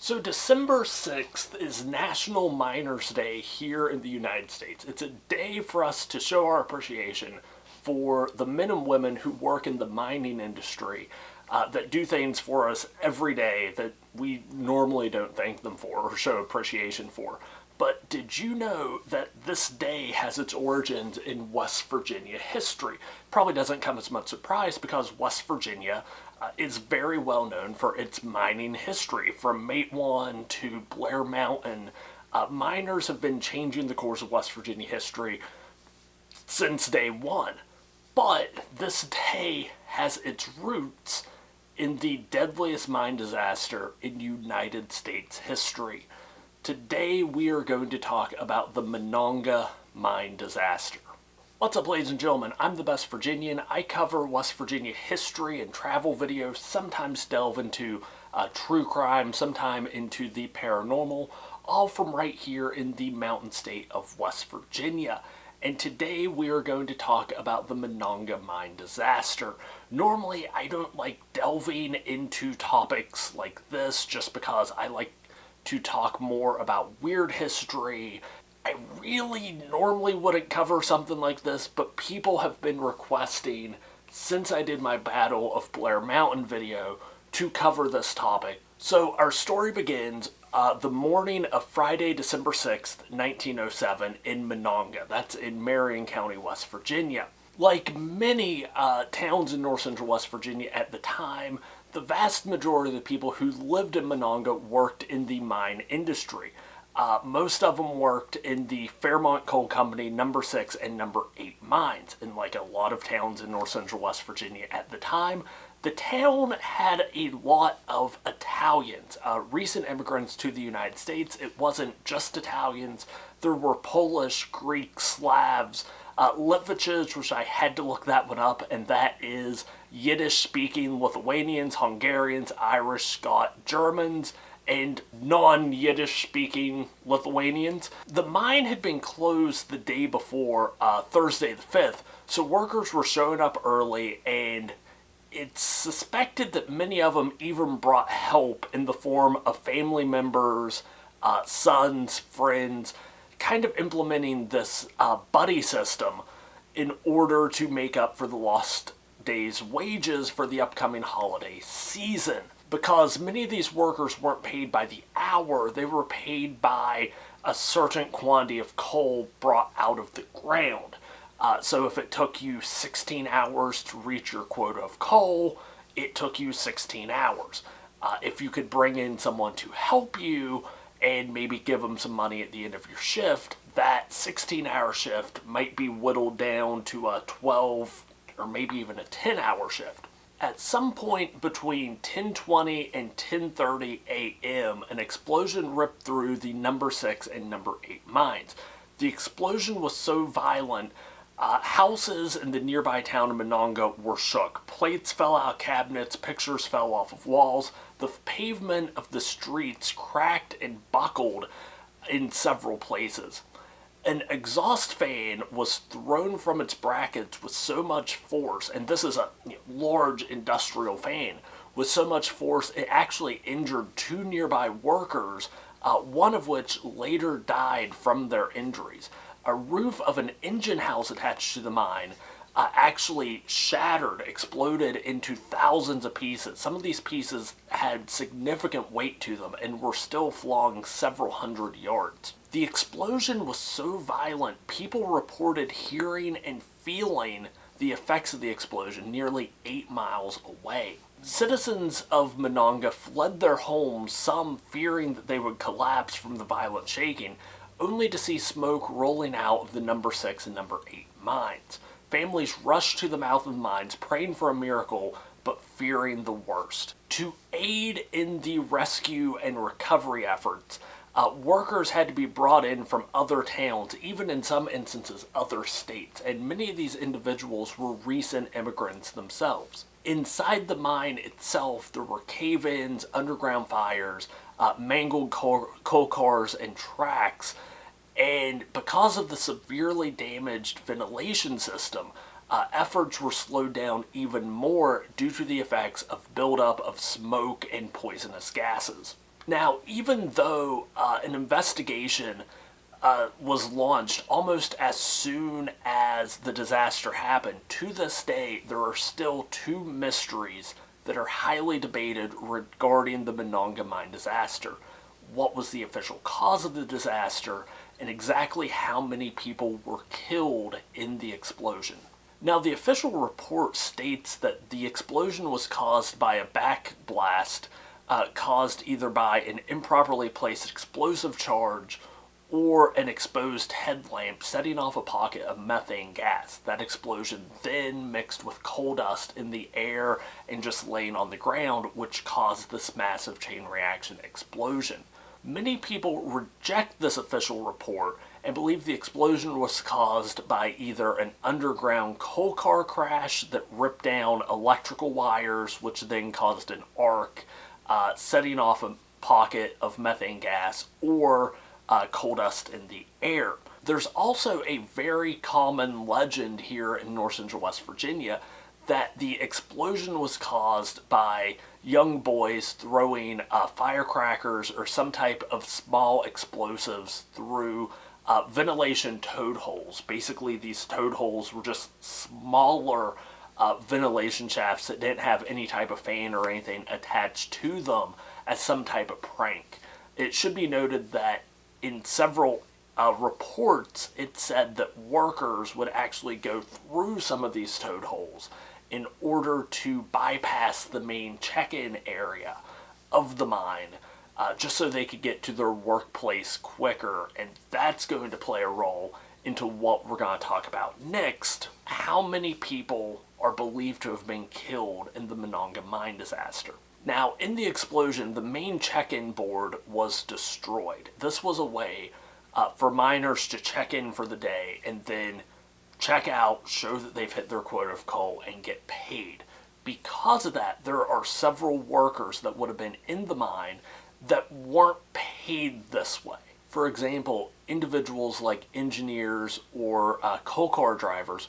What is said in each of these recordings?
So December 6th is National Miners Day here in the United States. It's a day for us to show our appreciation for the men and women who work in the mining industry that do things for us every day that we normally don't thank them for or show appreciation for. But did you know that this day has its origins in West Virginia history? Probably doesn't come as much surprise because West Virginia is very well known for its mining history. From Matewan to Blair Mountain, miners have been changing the course of West Virginia history since day one. But this day has its roots in the deadliest mine disaster in United States history. Today we are going to talk about the Monongah Mine Disaster. What's up, ladies and gentlemen? I'm the Best Virginian. I cover West Virginia history and travel videos, sometimes delve into true crime, sometimes into the paranormal, all from right here in the mountain state of West Virginia. And today we are going to talk about the Monongah Mine Disaster. Normally I don't like delving into topics like this just because I like to talk more about weird history. I really normally wouldn't cover something like this, but people have been requesting, since I did my Battle of Blair Mountain video, to cover this topic. So our story begins the morning of Friday, December 6th, 1907 in Monongah. That's in Marion County, West Virginia. Like many towns in north central West Virginia at the time, the vast majority of the people who lived in Monongah worked in the mine industry. Most of them worked in the Fairmont Coal Company number 6 and number 8 mines. And like a lot of towns in north central West Virginia at the time, the town had a lot of Italians, recent immigrants to the United States. It wasn't just Italians. There were Polish, Greek, Slavs, Litviches, which I had to look that one up, and that is Yiddish-speaking Lithuanians, Hungarians, Irish, Scot, Germans, and non-Yiddish-speaking Lithuanians. The mine had been closed the day before, Thursday the 5th, so workers were showing up early, and it's suspected that many of them even brought help in the form of family members, sons, friends, kind of implementing this buddy system in order to make up for the lost days' wages for the upcoming holiday season. Because many of these workers weren't paid by the hour, they were paid by a certain quantity of coal brought out of the ground. So if it took you 16 hours to reach your quota of coal, it took you 16 hours. If you could bring in someone to help you and maybe give them some money at the end of your shift, that 16-hour shift might be whittled down to a 12 or maybe even a 10-hour shift. At some point between 10:20 and 10:30 a.m., an explosion ripped through the number 6 and number 8 mines. The explosion was so violent, houses in the nearby town of Monongah were shook. Plates fell out of cabinets, pictures fell off of walls. The pavement of the streets cracked and buckled in several places. An exhaust fan was thrown from its brackets with so much force, and this is a large industrial fan, with so much force it actually injured 2 nearby workers, one of which later died from their injuries. A roof of an engine house attached to the mine actually shattered, exploded into thousands of pieces. Some of these pieces had significant weight to them and were still flung several hundred yards. The explosion was so violent, people reported hearing and feeling the effects of the explosion nearly 8 miles away. Citizens of Monongah fled their homes, some fearing that they would collapse from the violent shaking, only to see smoke rolling out of the number 6 and number 8 mines. Families rushed to the mouth of the mines, praying for a miracle, but fearing the worst. To aid in the rescue and recovery efforts, workers had to be brought in from other towns, even in some instances other states, and many of these individuals were recent immigrants themselves. Inside the mine itself, there were cave-ins, underground fires, mangled coal cars, and tracks. And because of the severely damaged ventilation system, efforts were slowed down even more due to the effects of buildup of smoke and poisonous gases. Now, even though an investigation was launched almost as soon as the disaster happened, to this day there are still two mysteries that are highly debated regarding the Monongah Mine Disaster. What was the official cause of the disaster, and exactly how many people were killed in the explosion. Now, the official report states that the explosion was caused by a backblast caused either by an improperly placed explosive charge or an exposed headlamp setting off a pocket of methane gas. That explosion then mixed with coal dust in the air and just laying on the ground, which caused this massive chain reaction explosion. Many people reject this official report and believe the explosion was caused by either an underground coal car crash that ripped down electrical wires, which then caused an arc, setting off a pocket of methane gas, or coal dust in the air. There's also a very common legend here in North Central West Virginia that the explosion was caused by young boys throwing firecrackers or some type of small explosives through ventilation toad holes. Basically, these toad holes were just smaller ventilation shafts that didn't have any type of fan or anything attached to them as some type of prank. It should be noted that in several reports, it said that workers would actually go through some of these toad holes in order to bypass the main check-in area of the mine, just so they could get to their workplace quicker, and that's going to play a role into what we're going to talk about next. How many people are believed to have been killed in the Monongah Mine Disaster? Now, in the explosion, the main check-in board was destroyed. This was a way for miners to check in for the day and then check out, show that they've hit their quota of coal, and get paid. Because of that, there are several workers that would have been in the mine that weren't paid this way. For example, individuals like engineers or coal car drivers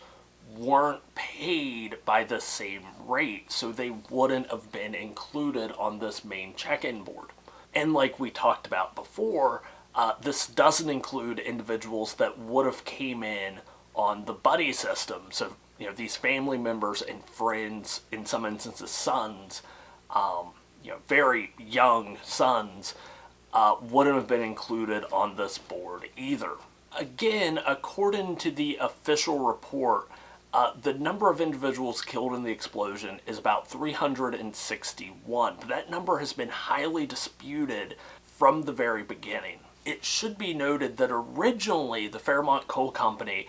weren't paid by the same rate, so they wouldn't have been included on this main check-in board. And like we talked about before, this doesn't include individuals that would have came in on the buddy system. So, these family members and friends, in some instances sons, very young sons, wouldn't have been included on this board either. Again, according to the official report, the number of individuals killed in the explosion is about 361, but that number has been highly disputed from the very beginning. It should be noted that originally the Fairmont Coal Company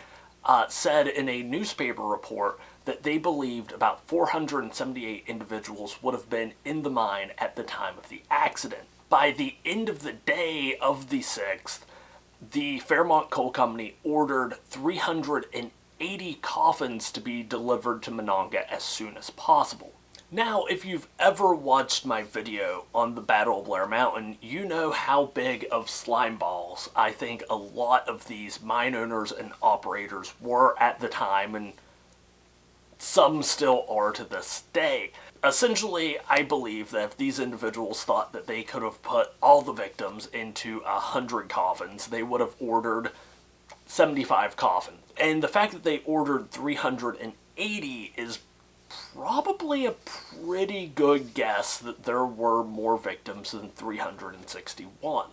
said in a newspaper report that they believed about 478 individuals would have been in the mine at the time of the accident. By the end of the day of the 6th, the Fairmont Coal Company ordered 380 coffins to be delivered to Monongah as soon as possible. Now, if you've ever watched my video on the Battle of Blair Mountain, you know how big of slime balls I think a lot of these mine owners and operators were at the time, and some still are to this day. Essentially, I believe that if these individuals thought that they could have put all the victims into 100 coffins, they would have ordered 75 coffins. And the fact that they ordered 380 is probably a pretty good guess that there were more victims than 361.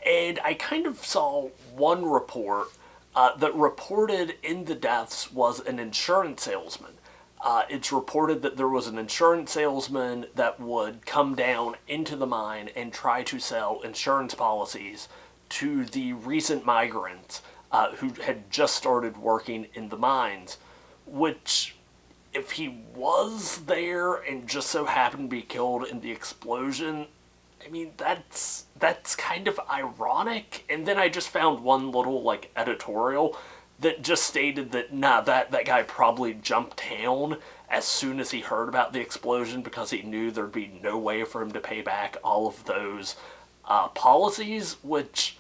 And I kind of saw one report that reported in the deaths was an insurance salesman. It's reported that there was an insurance salesman that would come down into the mine and try to sell insurance policies to the recent migrants who had just started working in the mines, which, if he was there and just so happened to be killed in the explosion, I mean, that's kind of ironic. And then I just found one little, editorial that just stated that, that guy probably jumped town as soon as he heard about the explosion because he knew there'd be no way for him to pay back all of those policies, which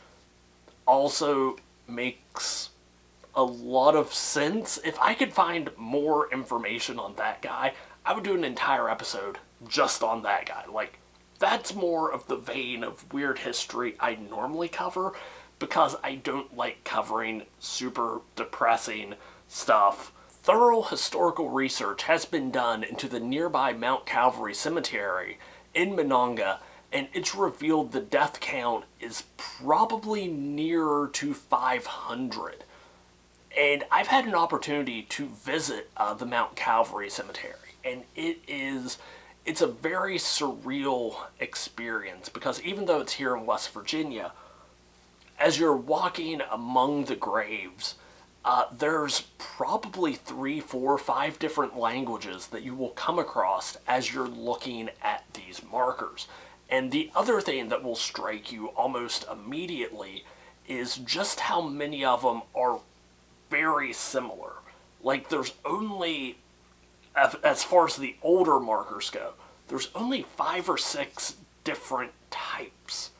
also makes a lot of sense. If I could find more information on that guy, I would do an entire episode just on that guy. that's more of the vein of weird history I normally cover, because I don't like covering super depressing stuff. Thorough historical research has been done into the nearby Mount Calvary Cemetery in Monongah, and it's revealed the death count is probably nearer to 500. And I've had an opportunity to visit the Mount Calvary Cemetery, and it's a very surreal experience, because even though it's here in West Virginia, as you're walking among the graves, there's probably 3, 4, 5 different languages that you will come across as you're looking at these markers. And the other thing that will strike you almost immediately is just how many of them are very similar. Like, there's only, as far as the older markers go, there's only 5 or 6 different types.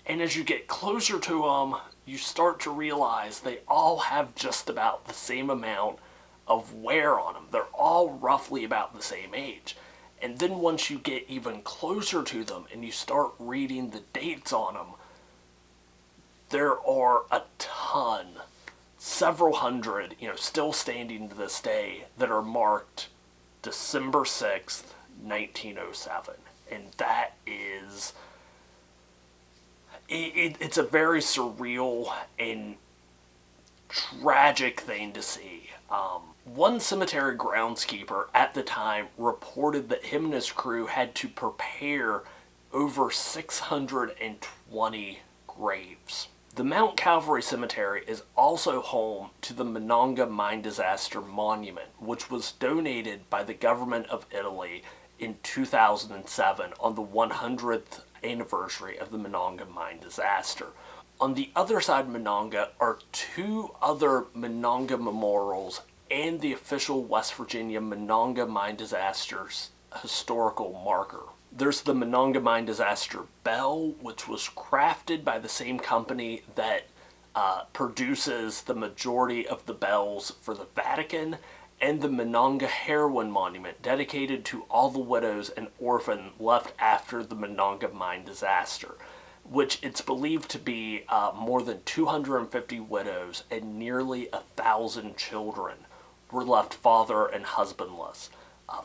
And as you get closer to them, you start to realize they all have just about the same amount of wear on them. They're all roughly about the same age. And then once you get even closer to them and you start reading the dates on them, there are a ton, several hundred, still standing to this day, that are marked December 6th, 1907. And that is... It's a very surreal and tragic thing to see. One cemetery groundskeeper at the time reported that him and his crew had to prepare over 620 graves. The Mount Calvary Cemetery is also home to the Monongah Mine Disaster Monument, which was donated by the government of Italy in 2007 on the 100th anniversary of the Monongah Mine Disaster. On the other side of Monongah are 2 other Monongah memorials and the official West Virginia Monongah Mine Disaster's historical marker. There's the Monongah Mine Disaster Bell, which was crafted by the same company that produces the majority of the bells for the Vatican, and the Monongah Heroine Monument, dedicated to all the widows and orphans left after the Monongah Mine Disaster, which it's believed to be more than 250 widows and nearly 1,000 children were left father and husbandless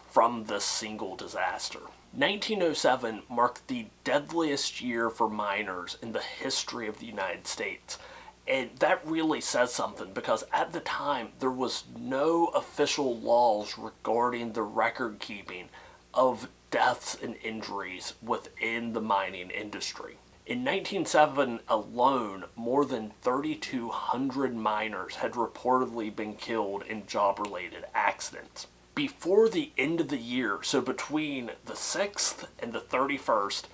from this single disaster. 1907 marked the deadliest year for miners in the history of the United States. And that really says something, because at the time there was no official laws regarding the record keeping of deaths and injuries within the mining industry. In 1907 alone, more than 3,200 miners had reportedly been killed in job-related accidents. Before the end of the year, so between the 6th and the 31st,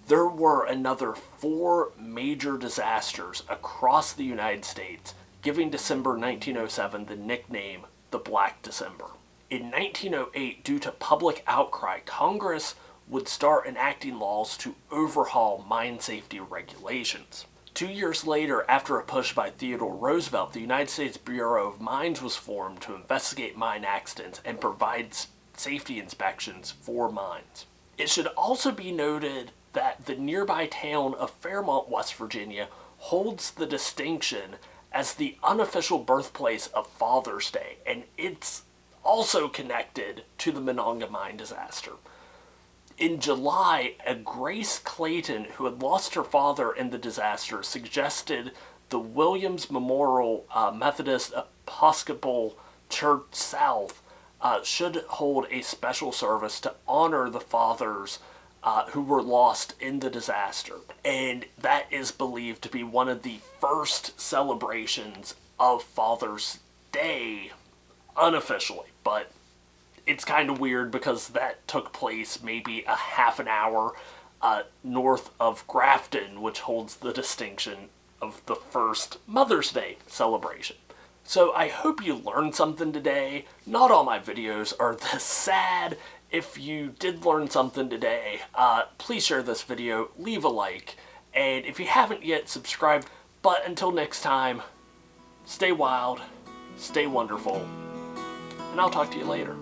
there were another 4 major disasters across the United States, giving December 1907 the nickname the Black December. In 1908, due to public outcry, Congress would start enacting laws to overhaul mine safety regulations. 2 years later, after a push by Theodore Roosevelt, the United States Bureau of Mines was formed to investigate mine accidents and provide safety inspections for mines. It should also be noted that the nearby town of Fairmont, West Virginia, holds the distinction as the unofficial birthplace of Father's Day, and it's also connected to the Monongah Mine Disaster. In July, a Grace Clayton, who had lost her father in the disaster, suggested the Williams Memorial Methodist Episcopal Church South should hold a special service to honor the fathers who were lost in the disaster. And that is believed to be one of the first celebrations of Father's Day, unofficially. But it's kind of weird because that took place maybe a half an hour north of Grafton, which holds the distinction of the first Mother's Day celebration. So I hope you learned something today. Not all my videos are this sad. If you did learn something today, please share this video, leave a like, and if you haven't yet, subscribe. But until next time, stay wild, stay wonderful, and I'll talk to you later.